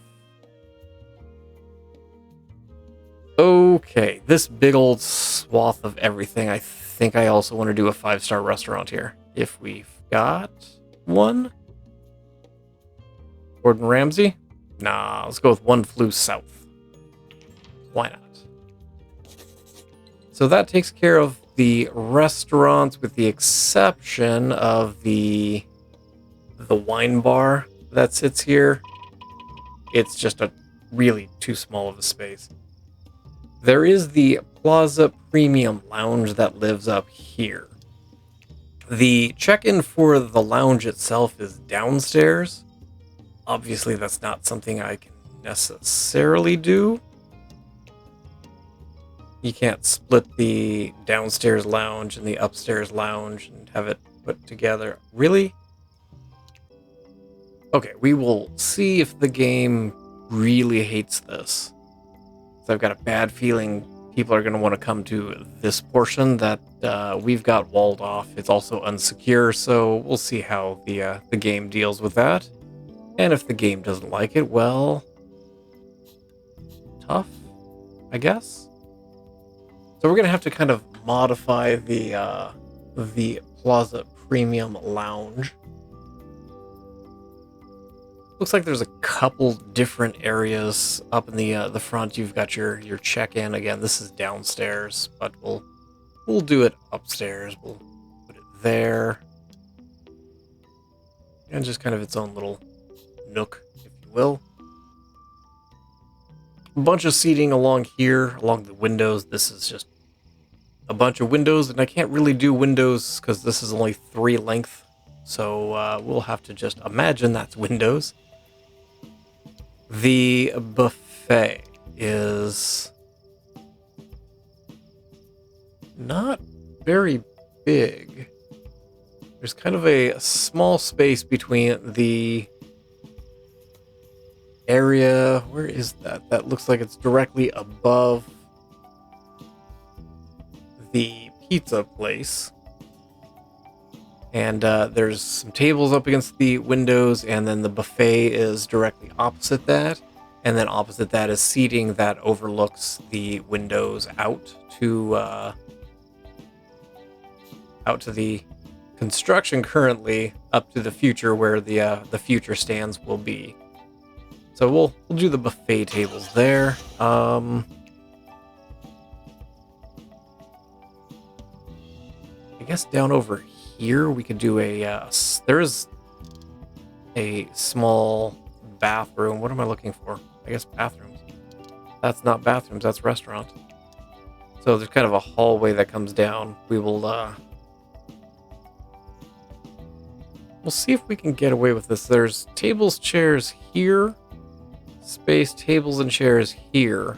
Okay, this big old swath of everything. I think I also want to do a 5-star restaurant here. If we've got one. Gordon Ramsay? Nah, let's go with One Flew South. Why not? So that takes care of the restaurants, with the exception of the wine bar that sits here. It's just a really too small of a space. There is the Plaza Premium Lounge that lives up here. The check-in for the lounge itself is downstairs. Obviously, that's not something I can necessarily do. You can't split the downstairs lounge and the upstairs lounge and have it put together. Really? Okay, we will see if the game really hates this. So I've got a bad feeling people are going to want to come to this portion that we've got walled off. It's also unsecure, so we'll see how the game deals with that. And if the game doesn't like it, well, tough, I guess. So we're going to have to kind of modify the Plaza Premium Lounge. Looks like there's a couple different areas up in the front. You've got your check-in. Again, this is downstairs, but we'll do it upstairs. We'll put it there. And just kind of its own little nook, if you will. A bunch of seating along here, along the windows. This is just a bunch of windows, and I can't really do windows because this is only 3 length. So we'll have to just imagine that's windows. The buffet is not very big. There's kind of a small space between the area. Where is that? That looks like it's directly above the pizza place. And there's some tables up against the windows, and then the buffet is directly opposite that. And then opposite that is seating that overlooks the windows out to the construction currently, up to the future where the future stands will be. So we'll do the buffet tables there. I guess down over here we could do there is a small bathroom. What am I looking for? I guess bathrooms. That's not bathrooms, that's restaurant. So there's kind of a hallway that comes down. We'll see if we can get away with this. There's tables, chairs here. Space, tables, and chairs here.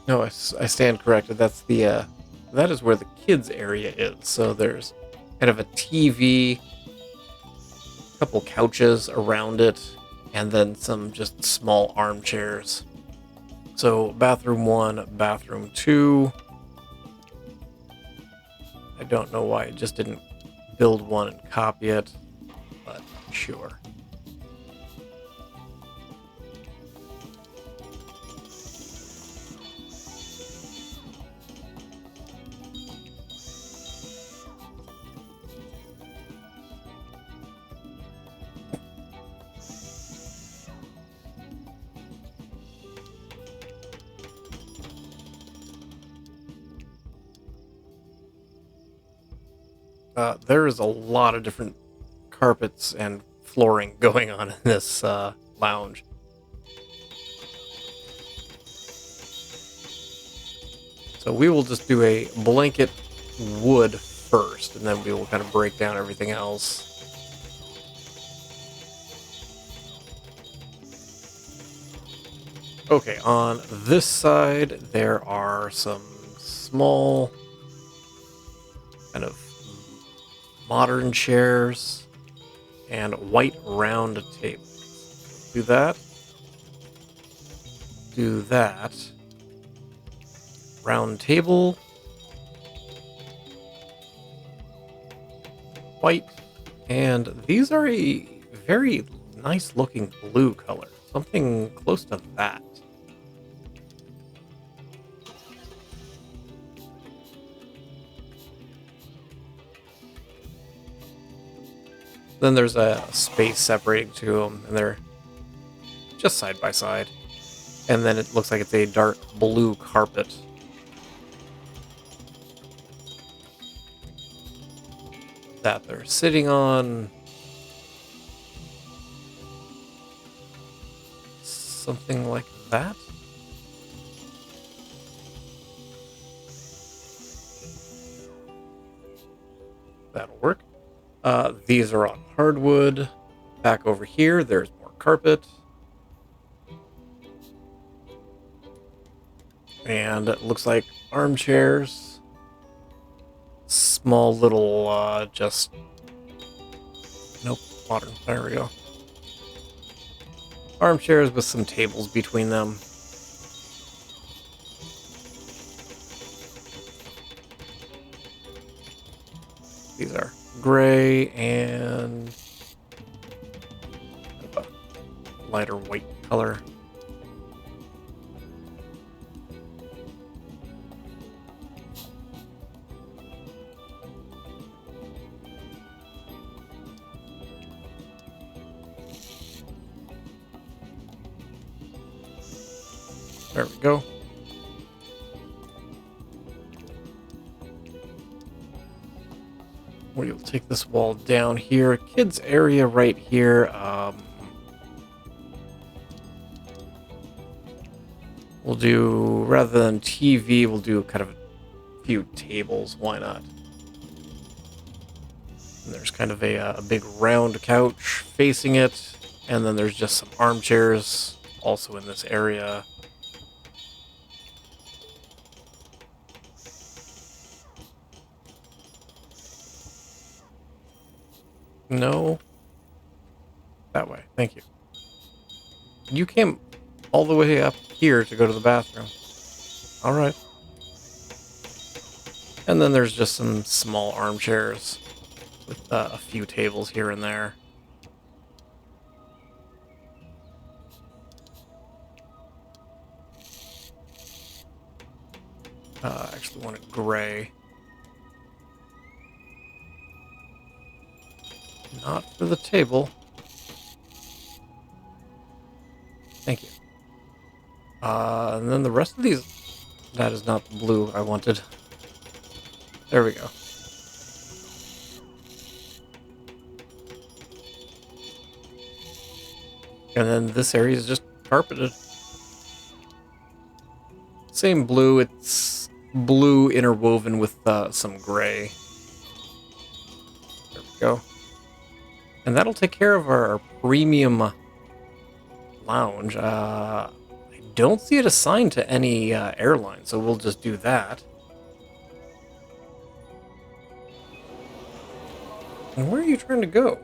No, I stand corrected. That's that is where the kids area is. So there's kind of a TV, a couple couches around it, and then some just small armchairs. So bathroom 1, bathroom 2. I don't know why I just didn't build one and copy it, but sure. There is a lot of different carpets and flooring going on in this lounge. So we will just do a blanket wood first, and then we will kind of break down everything else. Okay, on this side, there are some small kind of modern chairs and white round tables. Do that. Do that. Round table. White. And these are a very nice looking blue color. Something close to that. Then there's a space separating two of them, and they're just side by side. And then it looks like it's a dark blue carpet. That they're sitting on. Something like that. That'll work. These are on hardwood. Back over here, there's more carpet. And it looks like armchairs. Small little, just... Nope, modern. There we go. Armchairs with some tables between them. These are gray and a lighter white color. There we go. We'll take this wall down here. Kids area right here. We'll do, rather than TV, we'll do kind of a few tables. Why not? And there's kind of a big round couch facing it. And then there's just some armchairs also in this area. No. That way. Thank you. You came all the way up here to go to the bathroom. All right. And then there's just some small armchairs with a few tables here and there. I actually want it gray. Not for the table. Thank you. And then the rest of these... That is not the blue I wanted. There we go. And then this area is just carpeted. Same blue, it's blue interwoven with some gray. There we go. And that'll take care of our premium lounge. I don't see it assigned to any airline, so we'll just do that. And where are you trying to go?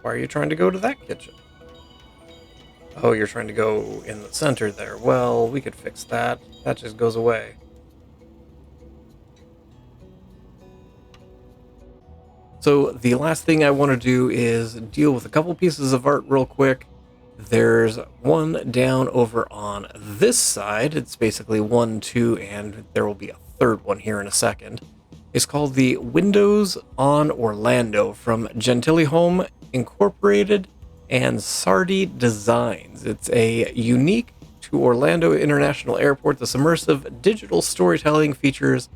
Why are you trying to go to that kitchen? Oh, you're trying to go in the center there. Well, we could fix that. That just goes away. So the last thing I want to do is deal with a couple pieces of art real quick. There's one down over on this side. It's basically 1, 2, and there will be a third one here in a second. It's called the Windows on Orlando from Gentili Home Incorporated and Sardi Designs. It's a unique to Orlando International Airport. This immersive digital storytelling features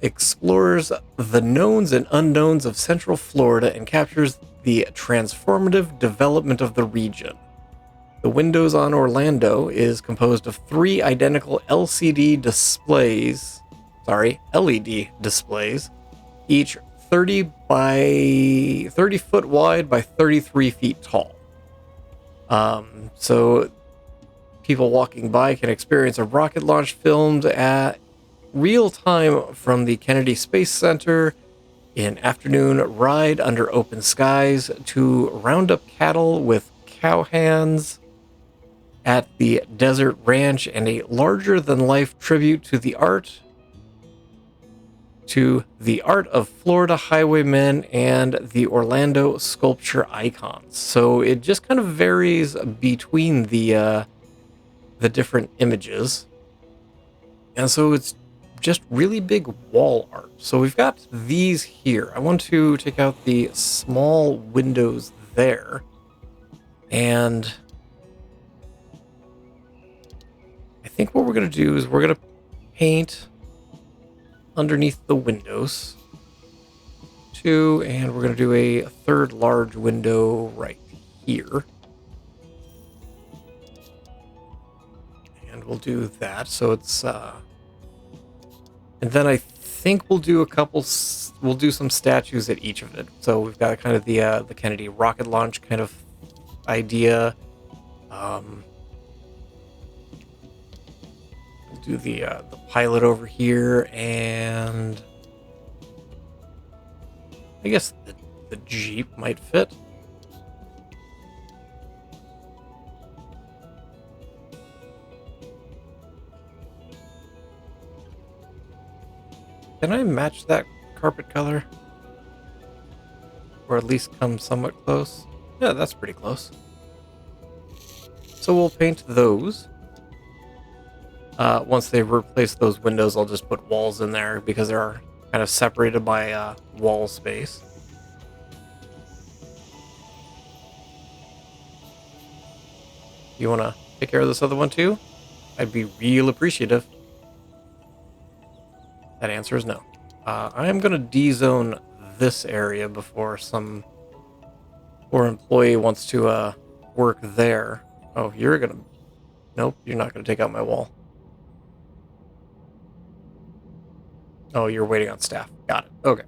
explores the knowns and unknowns of Central Florida and captures the transformative development of the region. The Windows on Orlando is composed of 3 identical LED displays, each 30 foot wide by 33 feet tall. So people walking by can experience a rocket launch filmed at real time from the Kennedy Space Center, an afternoon ride under open skies to round up cattle with cowhands at the Desert Ranch, and a larger-than-life tribute to the art of Florida highwaymen and the Orlando sculpture icons. So it just kind of varies between the different images, and so it's just really big wall art. So we've got these here. I want to take out the small windows there, and I think what we're going to do is we're going to paint underneath the windows too, and we're going to do a third large window right here. And we'll do that. So it's and then I think we'll do we'll do some statues at each of it. So we've got kind of the Kennedy rocket launch kind of idea. We'll do the pilot over here, and I guess the Jeep might fit. Can I match that carpet color? Or at least come somewhat close? Yeah, that's pretty close. So we'll paint those. Once they replace those windows, I'll just put walls in there because they're kind of separated by wall space. You want to take care of this other one too? I'd be real appreciative. That answer is no. I am going to D-zone this area before some poor employee wants to work there. Oh, you're going to... Nope, you're not going to take out my wall. Oh, you're waiting on staff. Got it. Okay.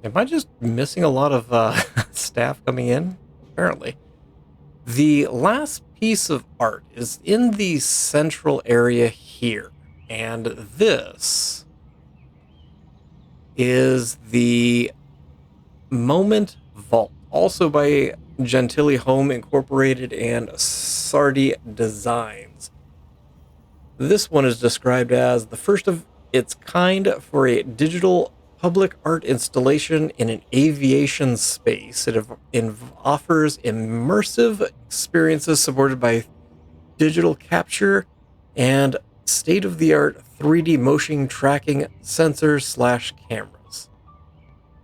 Am I just missing a lot of staff coming in? Apparently. The last piece of art is in the central area here. And this is the Moment Vault, also by Gentili Home Incorporated and Sardi Designs. This one is described as the first of its kind for a digital public art installation in an aviation space. It offers immersive experiences supported by digital capture and state-of-the-art 3D motion tracking sensors / cameras.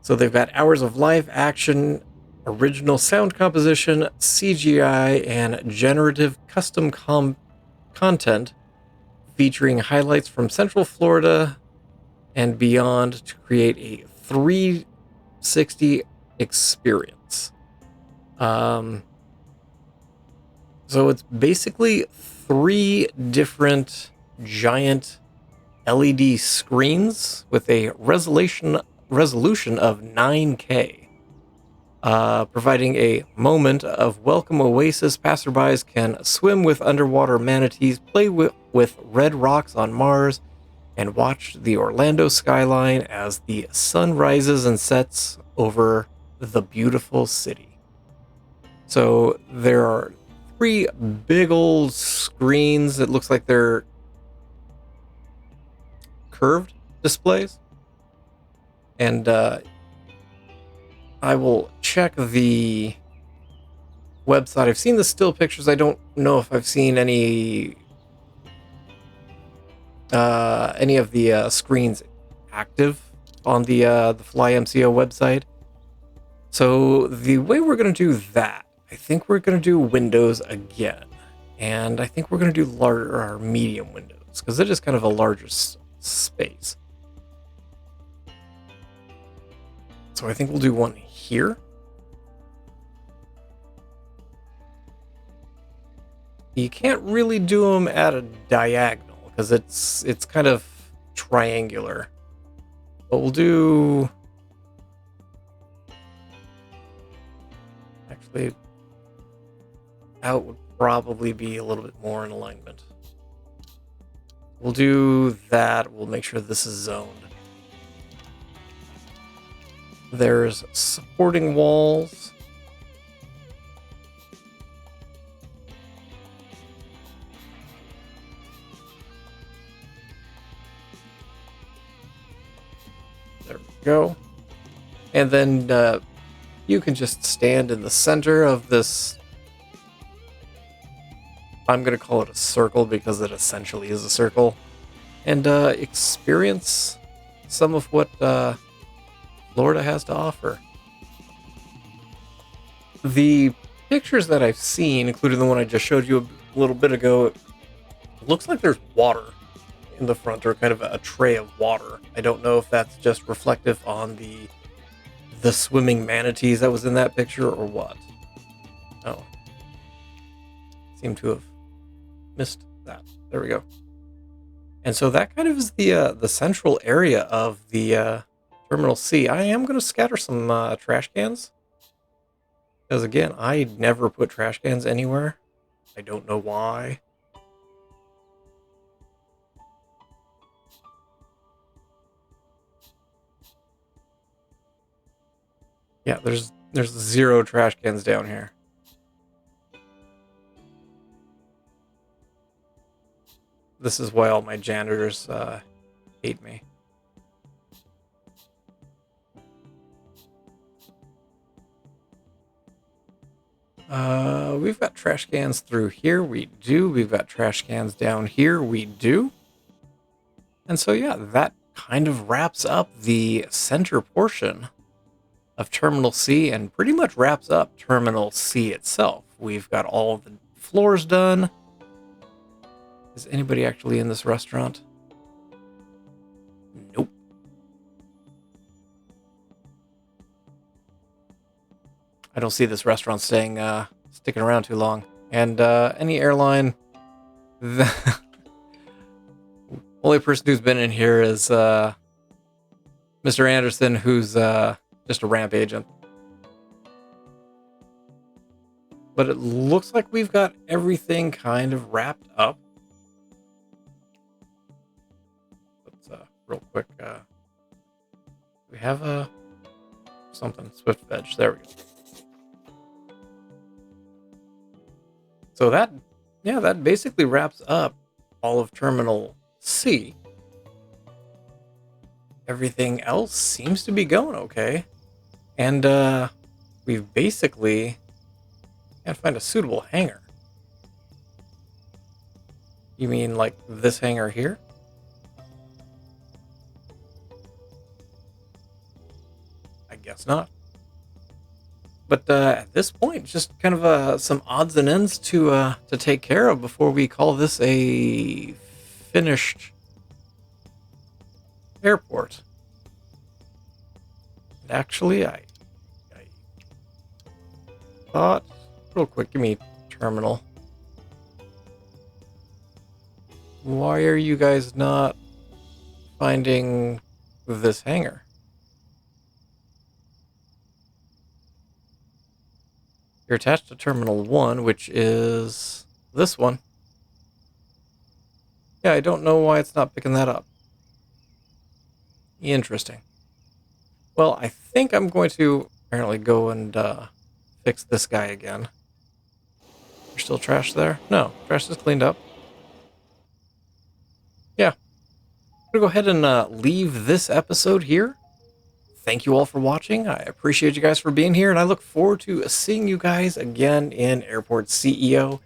So they've got hours of live action, original sound composition, CGI, and generative custom content featuring highlights from Central Florida and beyond to create a 360 experience. So it's basically 3 different giant LED screens with a resolution of 9K, providing a moment of welcome oasis. Passerbys can swim with underwater manatees, play with red rocks on Mars, and watch the Orlando skyline as the sun rises and sets over the beautiful city. So there are 3 big old screens. It looks like they're curved displays. And I will check the website. I've seen the still pictures. I don't know if I've seen any of the screens active on the Fly MCO website. So the way we're going to do that, I think we're going to do windows again. And I think we're going to do larger or medium windows because it is kind of a larger space. So I think we'll do one here. You can't really do them at a diagonal because it's kind of triangular. But we'll do... Actually, out would probably be a little bit more in alignment. We'll do that. We'll make sure this is zoned. There's supporting walls. There we go. And then you can just stand in the center of this. I'm going to call it a circle because it essentially is a circle. And experience some of what Florida has to offer. The pictures that I've seen, including the one I just showed you a little bit ago, it looks like there's water in the front, or kind of a tray of water. I don't know if that's just reflective on the swimming manatees that was in that picture or what. Oh. Seem to have missed that. There we go. And so that kind of is the central area of the Terminal C. I am going to scatter some trash cans. Because again, I never put trash cans anywhere. I don't know why. Yeah, there's 0 trash cans down here. This is why all my janitors hate me. We've got trash cans through here. We do. We've got trash cans down here. We do. And so, yeah, that kind of wraps up the center portion of Terminal C and pretty much wraps up Terminal C itself. We've got all of the floors done. Is anybody actually in this restaurant? Nope. I don't see this restaurant sticking around too long. And any airline, the only person who's been in here is Mr. Anderson, who's just a ramp agent. But it looks like we've got everything kind of wrapped up. Let's real quick. We have something Swift Veg. There we go. So that basically wraps up all of Terminal C. Everything else seems to be going okay. And we've basically can't find a suitable hangar. You mean like this hangar here? guess not. But at this point, just kind of some odds and ends to take care of before we call this a finished airport. And actually, I thought, real quick, give me terminal. Why are you guys not finding this hangar? You're attached to Terminal 1, which is this one. Yeah, I don't know why it's not picking that up. Interesting. Well, I think I'm going to apparently go and fix this guy again. There's still trash there? No, trash is cleaned up. Yeah. I'm going to go ahead and leave this episode here. Thank you all for watching. I appreciate you guys for being here, and I look forward to seeing you guys again in Airport CEO.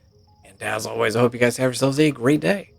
And as always, I hope you guys have yourselves a great day.